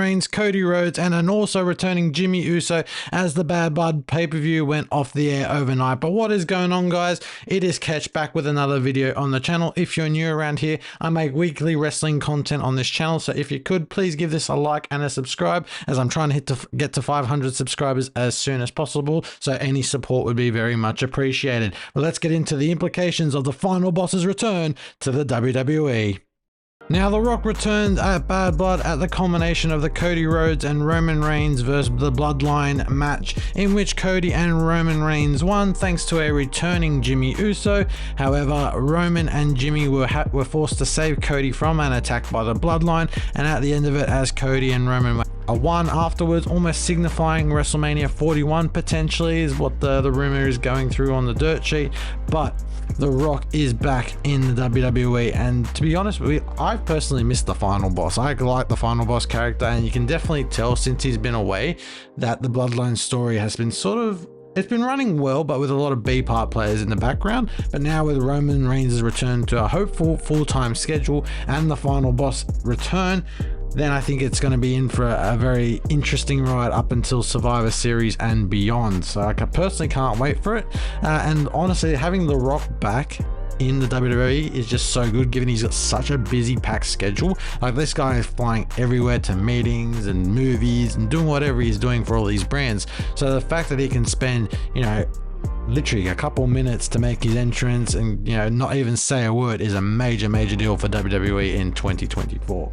Reigns, Cody Rhodes, and an also returning Jimmy Uso as the Bad Blood pay-per-view went off the air overnight. But what is going on, guys? It is Ketch back with another video on the channel. If you're new around here, I make weekly wrestling content on this channel, so if you could, please give this a like and a subscribe, as I'm trying to get to 500 subscribers as soon as possible, so any support would be very much appreciated. But let's get into the implications of the final boss's return to the WWE. Now, The Rock returned at Bad Blood at the culmination of the Cody Rhodes and Roman Reigns versus the Bloodline match, in which Cody and Roman Reigns won thanks to a returning Jimmy Uso. However, Roman and Jimmy were forced to save Cody from an attack by the Bloodline, and at the end of it, as Cody and Roman won afterwards, almost signifying WrestleMania 41 potentially, is what the rumor is going through on the dirt sheet. But The Rock is back in the WWE, and to be honest with you, I've personally missed the Final Boss. I like the Final Boss character, and you can definitely tell since he's been away that the Bloodline story has been it's been running well, but with a lot of B-part players in the background. But now with Roman Reigns' return to a hopeful full-time schedule and the Final Boss return, then I think it's going to be in for a very interesting ride up until Survivor Series and beyond. So I personally can't wait for it. And honestly, having The Rock back in the WWE is just so good, given he's got such a busy packed schedule. Like, this guy is flying everywhere to meetings and movies and doing whatever he's doing for all these brands. So the fact that he can spend, literally a couple minutes to make his entrance and, not even say a word is a major deal for WWE in 2024.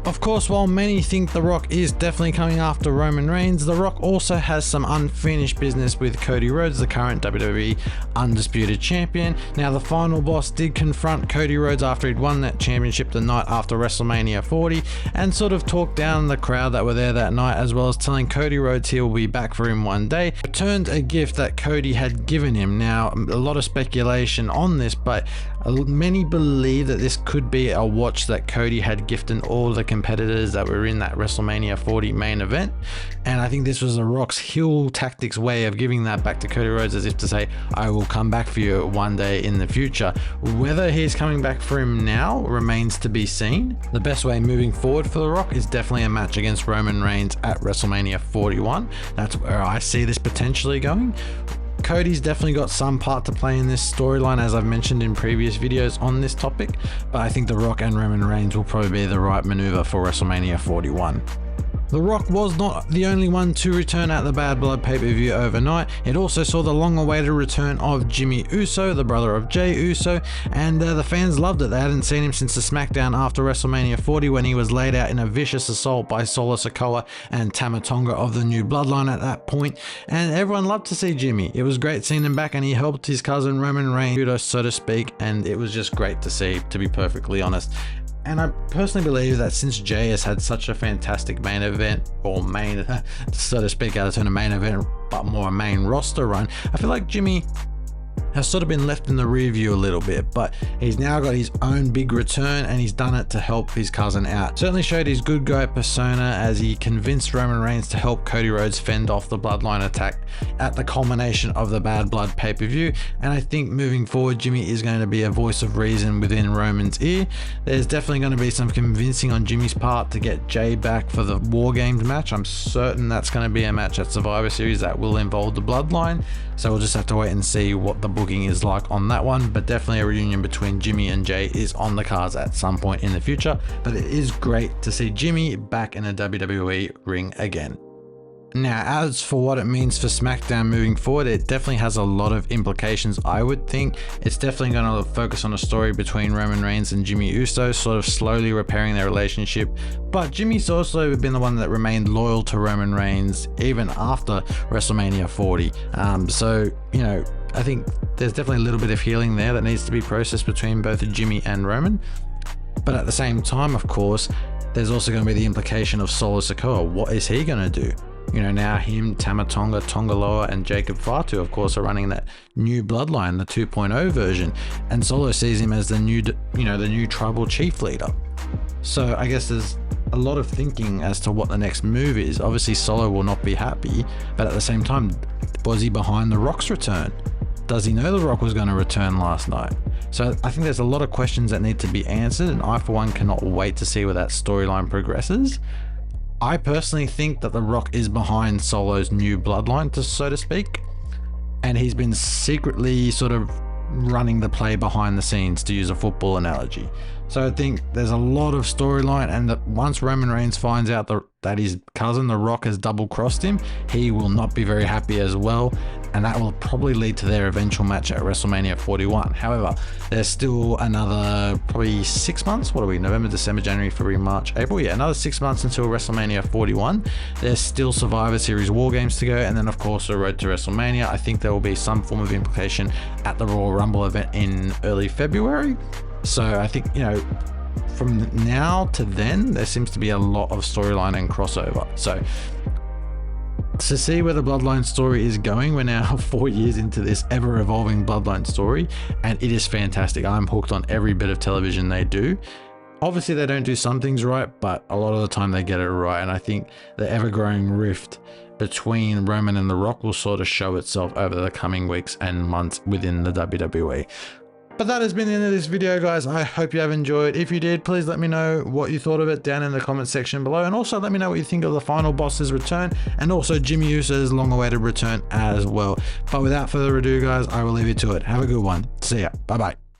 Of course, while many think The Rock is definitely coming after Roman Reigns, The Rock also has some unfinished business with Cody Rhodes, the current WWE Undisputed Champion. Now, the Final Boss did confront Cody Rhodes after he'd won that championship the night after WrestleMania 40, and sort of talked down the crowd that were there that night, as well as telling Cody Rhodes he will be back for him one day. Returned a gift that Cody had given him. Now, a lot of speculation on this, but many believe that this could be a watch that Cody had gifted all the competitors that were in that WrestleMania 40 main event, and I think this was The Rock's heel tactics way of giving that back to Cody Rhodes, as if to say, I will come back for you one day in the future. Whether he's coming back for him now remains to be seen. The best way moving forward for The Rock is definitely a match against Roman Reigns at WrestleMania 41. That's where I see this potentially going. Cody's definitely got some part to play in this storyline, as I've mentioned in previous videos on this topic, but I think The Rock and Roman Reigns will probably be the right maneuver for WrestleMania 41. The Rock was not the only one to return at the Bad Blood pay-per-view overnight. It also saw the long-awaited return of Jimmy Uso, the brother of Jey Uso, and the fans loved it. They hadn't seen him since the SmackDown after WrestleMania 40, when he was laid out in a vicious assault by Solo Sikoa and Tama Tonga of the New Bloodline at that point, and everyone loved to see Jimmy. It was great seeing him back, and he helped his cousin Roman Reigns, so to speak, and it was just great to see, to be perfectly honest. And I personally believe that since Jey has had such a fantastic main event, or main, so to speak, out of turn a main event, but more a main roster run, I feel like Jimmy has sort of been left in the rear view a little bit, but he's now got his own big return, and he's done it to help his cousin out. Certainly showed his good guy persona as he convinced Roman Reigns to help Cody Rhodes fend off the Bloodline attack at the culmination of the Bad Blood pay-per-view, and I think moving forward, Jimmy is going to be a voice of reason within Roman's ear. There's definitely going to be some convincing on Jimmy's part to get Jey back for the War Games match. I'm certain that's going to be a match at Survivor Series that will involve the Bloodline, so we'll just have to wait and see what the booking is like on that one. But definitely a reunion between Jimmy and Jey is on the cards at some point in the future. But it is great to see Jimmy back in a WWE ring again. Now, as for what it means for SmackDown moving forward, it definitely has a lot of implications. I would think it's definitely going to focus on a story between Roman Reigns and Jimmy Uso, sort of slowly repairing their relationship. But Jimmy's also been the one that remained loyal to Roman Reigns even after WrestleMania 40. I think there's definitely a little bit of healing there that needs to be processed between both Jimmy and Roman. But at the same time, of course, there's also going to be the implication of Solo Sikoa. What is he going to do? Now him, Tama Tonga, Tongaloa, and Jacob Fatu, of course, are running that new Bloodline, the 2.0 version, and Solo sees him as the new tribal chief leader. So I guess there's a lot of thinking as to what the next move is. Obviously, Solo will not be happy, but at the same time, was he behind The Rock's return? Does he know The Rock was going to return last night? So I think there's a lot of questions that need to be answered, and I, for one, cannot wait to see where that storyline progresses. I personally think that The Rock is behind Solo's new bloodline, so to speak, and he's been secretly sort of running the play behind the scenes, to use a football analogy. So I think there's a lot of storyline, and that once Roman Reigns finds out that his cousin The Rock has double crossed him, he will not be very happy as well, and that will probably lead to their eventual match at WrestleMania 41. However, there's still another probably 6 months. What are we? November, December, January, February, March, April. Yeah, another 6 months until WrestleMania 41. There's still Survivor Series War Games to go, and then of course the road to WrestleMania. I think there will be some form of implication at the Royal Rumble event in early February. So I think, you know, from now to then, there seems to be a lot of storyline and crossover. So to see where the Bloodline story is going, we're now 4 years into this ever evolving Bloodline story, and it is fantastic. I'm hooked on every bit of television they do. Obviously they don't do some things right, but a lot of the time they get it right. And I think the ever-growing rift between Roman and The Rock will sort of show itself over the coming weeks and months within the WWE. But that has been the end of this video, guys. I hope you have enjoyed. If you did, please let me know what you thought of it down in the comment section below. And also let me know what you think of the final boss's return, and also Jimmy Uso's long-awaited return as well. But without further ado, guys, I will leave you to it. Have a good one. See ya. Bye-bye.